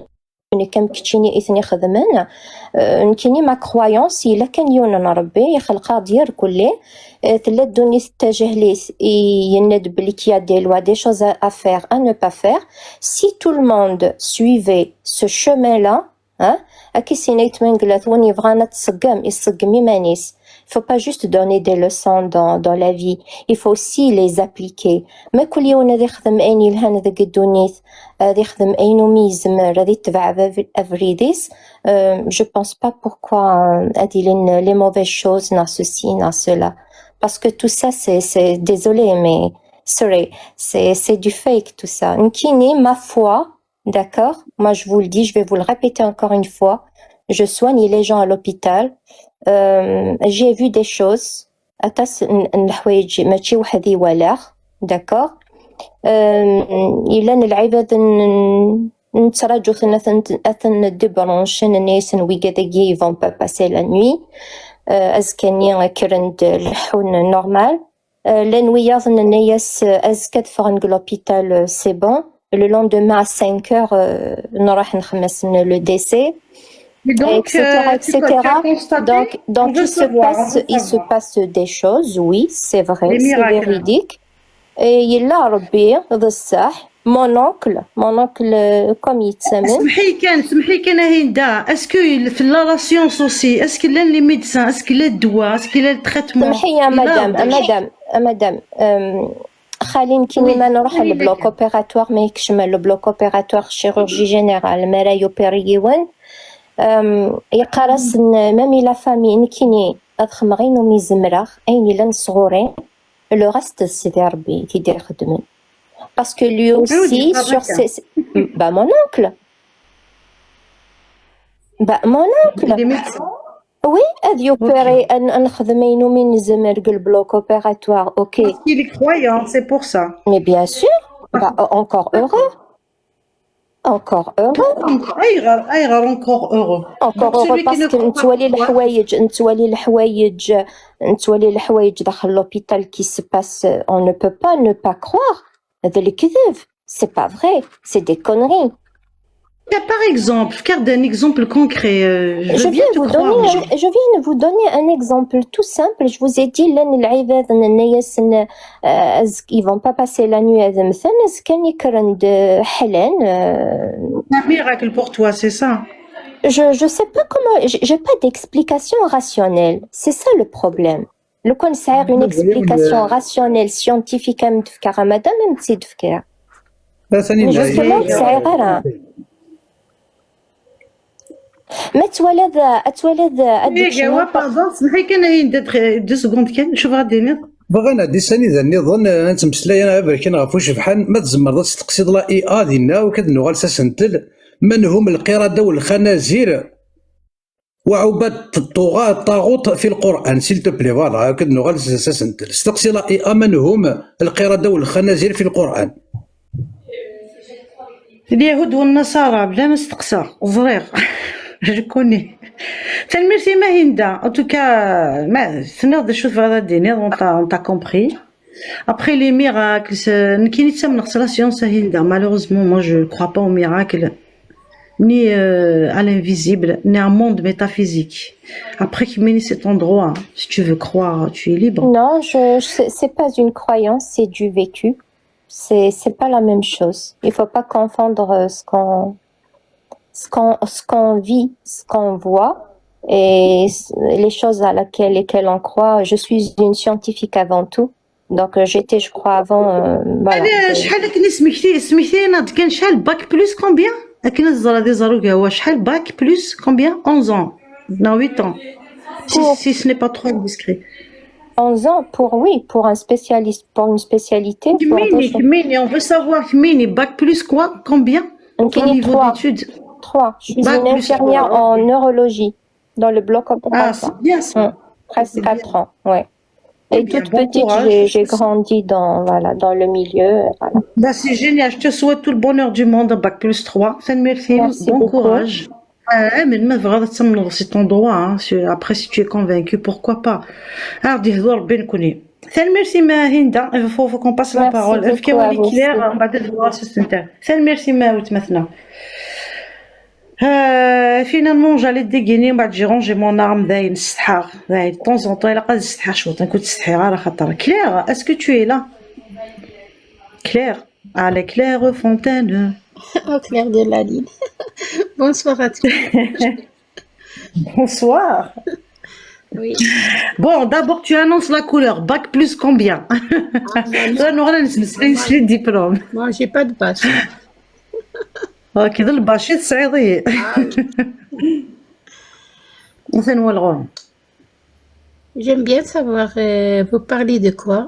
كم كتشيني إثني خدمان نكيني ما كرويونس إلا كان يونا ربي يخلق ديال كله تلدوني التجهليس يند بليكيا ديال des choses à faire à ne pas faire si tout le monde suivait ce chemin là أكي سينيت من قلت وني بغانا تسقم يسقمي مانيس. Il faut pas juste donner des leçons dans la vie, il faut aussi les appliquer. ما كل يوم هذا يخدم عيني لهنا ذا قدونيت هذا يخدم عينو ميزمر هذا يتبع افريديس. Je pense pas pourquoi هذه les mauvaises choses dans ceci dans cela parce que tout ça c'est désolé mais sorry c'est du fake tout ça. Nkini ma foi, d'accord, moi je vous le dis, je vais vous le répéter encore une fois, je soigne les gens à l'hôpital. J'ai vu des choses أتاس الحوايج ماشي وحدي ولا d'accord إلا العباد نتراجعوا ثلاثة دبرونشن الناس ويقدقي vont pas passer la nuit أزكاني كرند الحون نورمال لنوي يظن الناس أزكاد فرنق لوبيتال سي بون لو لوندومان 5 heures نروح نخمس le décès etc. Donc il se passe des choses, oui, c'est vrai, c'est véridique. Et il a ربي ذا الصح mon oncle comme يتسمى سمحي كان هيندا اسكو في لا راسيونس اوسي اسكو لا لي ميدسان اسكو لا الدواء اسكو لا التريتمون سمحي يا مدام خالين كيني ما نروح للبلوك اوبيراتوار ما يكشمل البلوك اوبيراتوار شيروجي جينيرال ما رايو بيريون يقرص مامي لا فامي نكيني اضخمغين ومي زمراغ اين لان صغورين لو رست سيدي ربي كيدير خدمن باسكو lui aussi sur ses mon oncle oui هذ يوبيري نخدمينو من زمرق البلوك اوبيراتوار اوكي il est croyant c'est pour ça mais bien sûr encore heureux encore باسكو نتولي الحوايج داخل لوبيتال كي سي باس on ne peut pas ne pas croire هذا الكذب c'est pas vrai c'est des conneries. Par exemple, regarde un exemple concret. Je viens de vous donner un exemple tout simple. Je vous ai dit ils vont pas passer la nuit à مثلا كان يكرن حلان. Un miracle pour toi, c'est ça. Je sais pas comment. J'ai pas d'explication rationnelle. C'est ça le problème. Le كون صاير une explication rationnelle scientifique à متفكر مادام متزيد فكر. justement صاير غير ما تولد سمحي كان هي 2 سكوند كان شوف غادي بغينا دي ساني ذا النظام نتمسلاي انا بركان غافو شبحان ما تزمر تقصد لا اي ديالنا وكذا نغال ساسنتل من هم القرده والخنازير وعباد الطاغوت في القران سيل تو بلي فوالا كذا نغال ساسنتل استقصي لا اي من هم القرده والخنازير في القران اليهود والنصارى بلا ما استقصى زرير je connais. Merci Mahinda. En tout cas, c'est des choses vraies. On t'a compris. Après les miracles, la science malheureusement, moi je ne crois pas aux miracles, ni à l'invisible, ni à un monde métaphysique. Après qu'il mène cet endroit, si tu veux croire, tu es libre. Non, c'est pas une croyance, c'est du vécu. C'est pas la même chose. Il faut pas confondre ce qu'on vit, ce qu'on voit et les choses à lesquelles on croit. Je suis une scientifique avant tout. Donc j'étais, je crois, avant... voilà. شحال كني سميتي انا كان شحال باك بلس كومبيان كنا الزرا دي زاروكا هو شحال باك بلس كومبيان 11 ans non 8 ans si ce n'est pas trop indiscret 11 ans pour un spécialiste pour une spécialité Mini, on veut savoir Mini bac plus quoi combien au niveau d'études 3. Je suis une infirmière en neurologie dans le bloc opératoire. Ah, c'est bien ça. Presque 4 ans, ouais. Et toute petite, j'ai grandi dans le milieu. Voilà. Bah, c'est génial. Je te souhaite tout le bonheur du monde. Bac plus 3. Merci bon beaucoup. Courage. Mais c'est ton droit. Hein. Après, si tu es convaincu, pourquoi pas. Alors, dis-le bien connu. Merci Mahinda. Il faut qu'on passe la parole. Merci Maout maintenant. Finalement j'allais dégainer بعد j'ai rangé mon arme داين السحار de temps en temps إلا قاد السحار شوط نكون تستحي على خاطر Claire est-ce que tu es là Claire allez Claire Fontaine oh Claire de la Lille bonsoir à tous bonsoir oui bon d'abord tu annonces la couleur bac plus combien le diplôme moi j'ai pas de bac كذا الباشي الصعيدي مثلا هو الغرم j'aime bien savoir vous parlez de quoi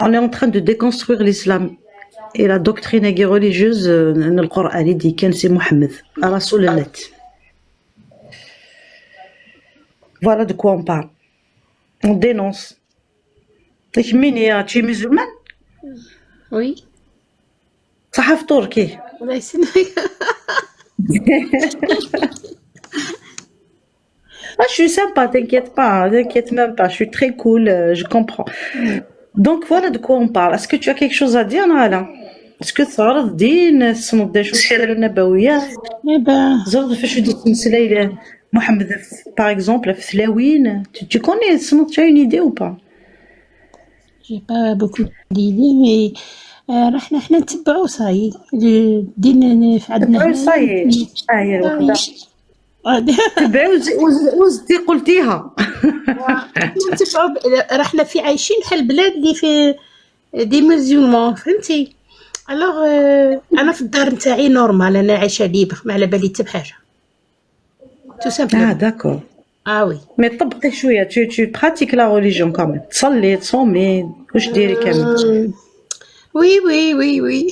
on est en train de déconstruire l'islam et la doctrine religieuse le Coran dit كان سي محمد رسول الله voilà de quoi on parle on dénonce tu es musulmane oui صح فطوركي. الله يسلمك. Ah, je suis sympa, t'inquiète même pas, je suis très cool, je comprends. Donc voilà de quoi on parle. Est-ce que tu as quelque chose à dire, Nala? Est-ce que تعرض الدين تصنت شو السيرة النبوية؟ Eh ben, زرد فاش يدي تمثلي محمد par exemple في ثلاوين. Tu connais تصنت tu as une idée ou pas? j'ai pas beaucoup d'idées, mais رحنا احنا نتبعو صاي الدين في عندنا تبعو صاي. هي الوحدة. تبعو وزدتي قلتيها. نتبعو رحنا في عايشين بحال البلاد اللي في دي مزيونمون، فهمتي؟ الوغ انا في الدار نتاعي نورمال، انا عايشه ليبر، ما على بالي حتى بحاجه. تو سامبلومون. d'accord. وي. مي طبقي شوية tu pratiques la religion quand même. تصلي تصومي واش ديري كامل؟ وي وي وي وي.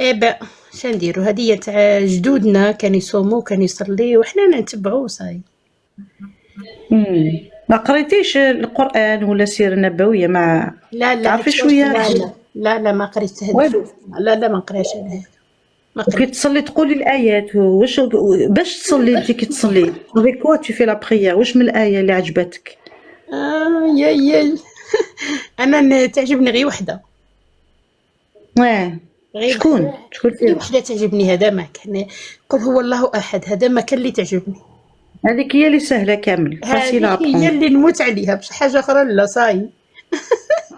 ايه بقى شنديرو، هدية تاع جدودنا كانوا يصوموا كانوا يصليوا وحنا نتبعوه صاي. ما قريتيش القرآن ولا السيرة النبوية مع لا تعرفي شوية؟ لا ما قريت هذا. لا ما قريتش هذا. ما وكي قريت. تصلي تقولي الآيات واش باش تصلي انت كي تصلي avec quoi tu fais la prière؟ واش من الآية اللي عجبتك؟ يا انا تعجبني غير وحده. غير شكون غير فيها؟ وحده تعجبني، هذا ما كان. قل هو الله احد، هذا ما كان اللي تعجبني. هذيك هي اللي سهلة كامل فاسيل هذه هي اللي نموت عليها، بصح حاجه اخرى لا صاي.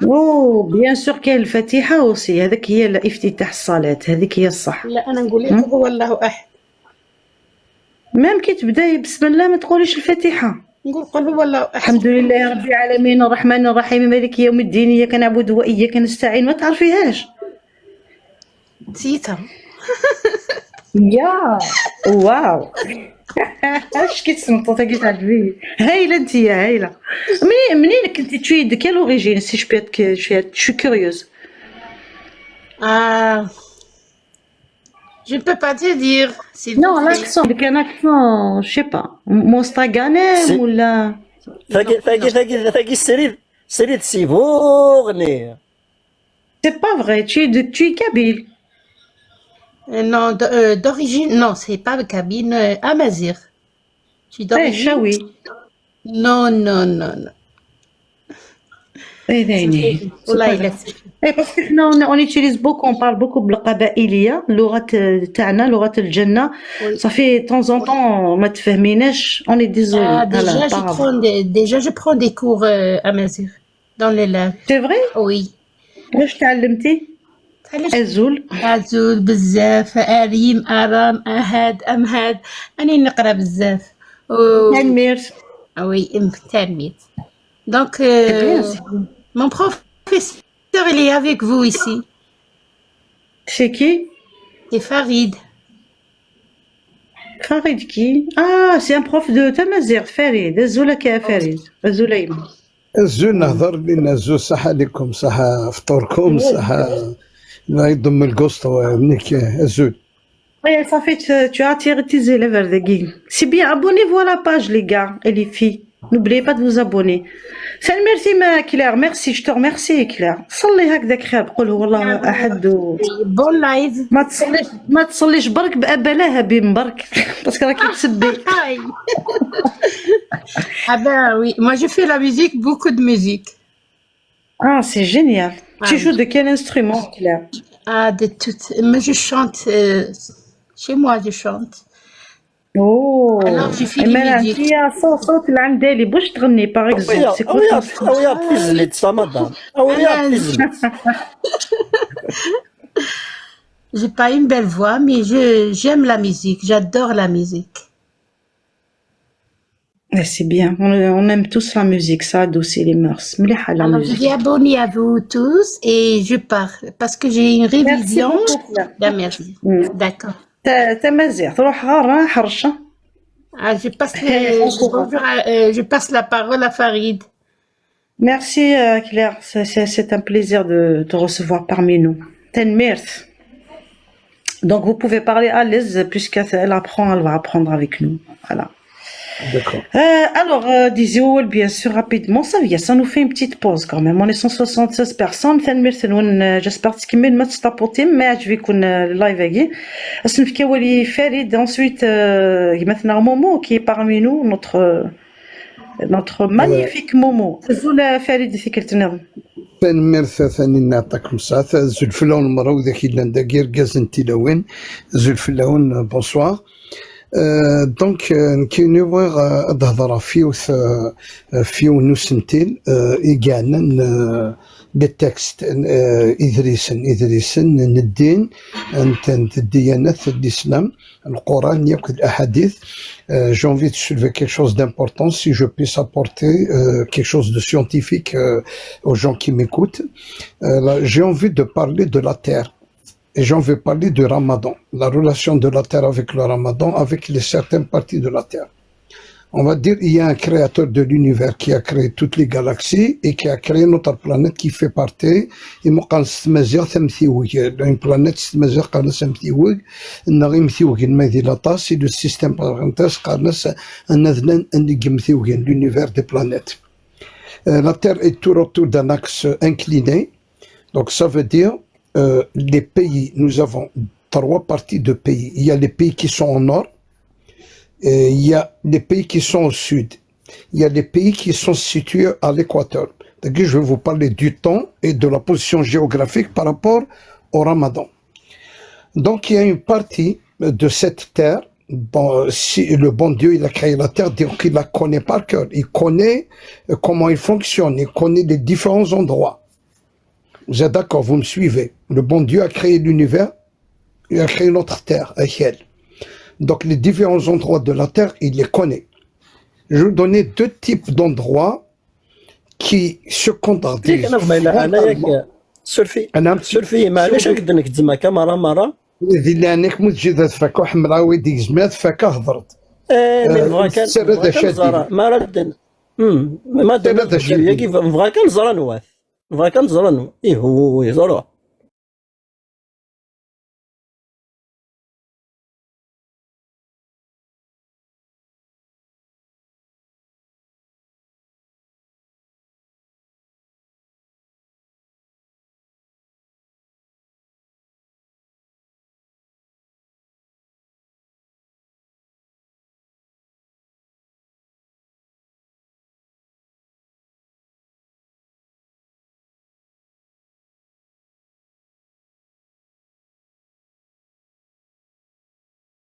او بيان سور كاين الفاتحة اوسي، هذاك هي الافتتاح الصلاة، هذيك هي الصح. لا انا نقول لك هو الله احد. ميم كي تبداي بسم الله ما تقوليش الفاتحة. نقول قل هو الله احد. الحمد لله رب العالمين الرحمن الرحيم مالك يوم الدين اياك نعبد واياك نستعين، ما تعرفيهاش؟ نسيتها. يا واو. اش كيتصنتو تاكي تعجبي هايله انت يا هايله. منين كنتي توي دو كيل اوريجين سي جو بيت شو كوريوز؟ Je ne peux pas te dire. Non, l'accent, avec un accent, je sais pas, مستغانم ولا ثاقي السريد سيبوغني. C'est pas vrai, tu es kabyle. Non, d'origine, non, c'est pas kabyle, amazigh. Je suis d'origine. Chaoui. Non. parce que on utilise beaucoup, on parle beaucoup بالقبائلية، اللغة تاعنا لغة الجنة. Ça fait de temps en temps ما تفهميناش، on est désolé. Déjà je prends des cours amazigh dans les lacs. C'est vrai? Oui. واش تعلمتي؟ أزول بزاف، أريم أرام أهاد أمهاد، أنا نقرا بزاف. تلميذ. Oui, تلميذ. Donc mon professeur il est avec vous ici. C'est qui? C'est Farid. Farid qui? Ah, c'est un prof de Tamazight, Farid. Azoula qui a Farid. Azoula Ima. الزول نهضر لنا الزول صحة عليكم، صحة فطوركم، صحة يضم القسطة منك الزول. Oui, ça fait tu as attiré tes élèves vers des gigs. C'est bien, abonnez-vous à la page les gars et les filles. N'oubliez pas de vous abonner. Salut, merci ma Claire, merci, je te remercie Claire. صلي هكذاك خير، قول هو الله أحد Bon live. ما تصليش برك بأبا بين برك باسكو راكي تسبي. Ah ben oui, moi je fais la musique, beaucoup de musique. Ah, c'est génial. Tu joues de quel instrument Claire? Ah, de toutes. Mais je chante, chez moi je chante. Oh. Alors j'ai fait des musiques. فيها صوت العندالي باش تغني باغ اكزومبل سي أويا بتزلت صمدا أويا بتزلت. J'ai pas une belle voix, mais j'aime la musique, j'adore la musique. C'est bien, on aime tous la musique, ça adoucit les mœurs. مليحة la Alors je musique. vais abonner à vous tous et je pars parce que j'ai une révision. Merci. D'accord. تمازيغ تروح غار حرشة. Je passe la parole à Farid. Merci Claire, c'est un plaisir de te recevoir parmi nous. Tenmert. Donc vous pouvez parler à l'aise puisqu'elle apprend, elle va apprendre avec nous. Voilà. D'accord. Alors, Dizoul, bien sûr, rapidement, ça nous fait une petite pause quand même. On est 176 personnes. J'espère que tu vas tapoter, mais je vais être live avec. Asnfkaouli Farid, ensuite, maintenant Momo qui est parmi nous, notre magnifique Momo. Zoula Farid, c'est quel teneur? مرثا ثاني نعطيكم ساعة زلفلاون مرة وذاك إلا نداكير كازن تيلاوين زلفلاون بونسوار دونك كينيوغ الهضرة فيو نوسنتيل إيكانا بالتكست إدريسن الدين الديانة الإسلام القرآن يأخذ الأحاديث. J'ai envie de soulever quelque chose d'important, si je puisse apporter quelque chose de scientifique aux gens qui m'écoutent. J'ai envie de parler de la terre. Et j'en vais parler du Ramadan, la relation de la terre avec le Ramadan, avec les certaines parties de la terre. On va dire il y a un créateur de l'univers qui a créé toutes les galaxies et qui a créé notre planète qui fait partie. Une planète c'est le système l'univers des planètes. La Terre est tout autour d'un axe incliné, donc ça veut dire les pays, nous avons 3 parties de pays. Il y a les pays qui sont au nord, il y a les pays qui sont au sud, il y a les pays qui sont situés à l'équateur. Donc je vais vous parler du temps et de la position géographique par rapport au Ramadan. Donc il y a une partie de cette terre, bon, si le bon Dieu il a créé la terre, donc il la connaît par cœur, il connaît comment il fonctionne, il connaît les différents endroits. Vous êtes d'accord, vous me suivez. Le bon Dieu a créé l'univers, il a créé notre terre, Echel. Donc les différents endroits de la terre, il les connaît. Je vais vous donner 2 types d'endroits qui se contradisent. سلفي معليش نقدر نكتزم هكا مرة اللي عندك متجدد فكا حمراء ويديك زمات فكا هضرت نبغى كان نزرى ما رد ما درنا كيف نبغى كان نزرى نواث نبغى كان نزرى إيه هو يزرى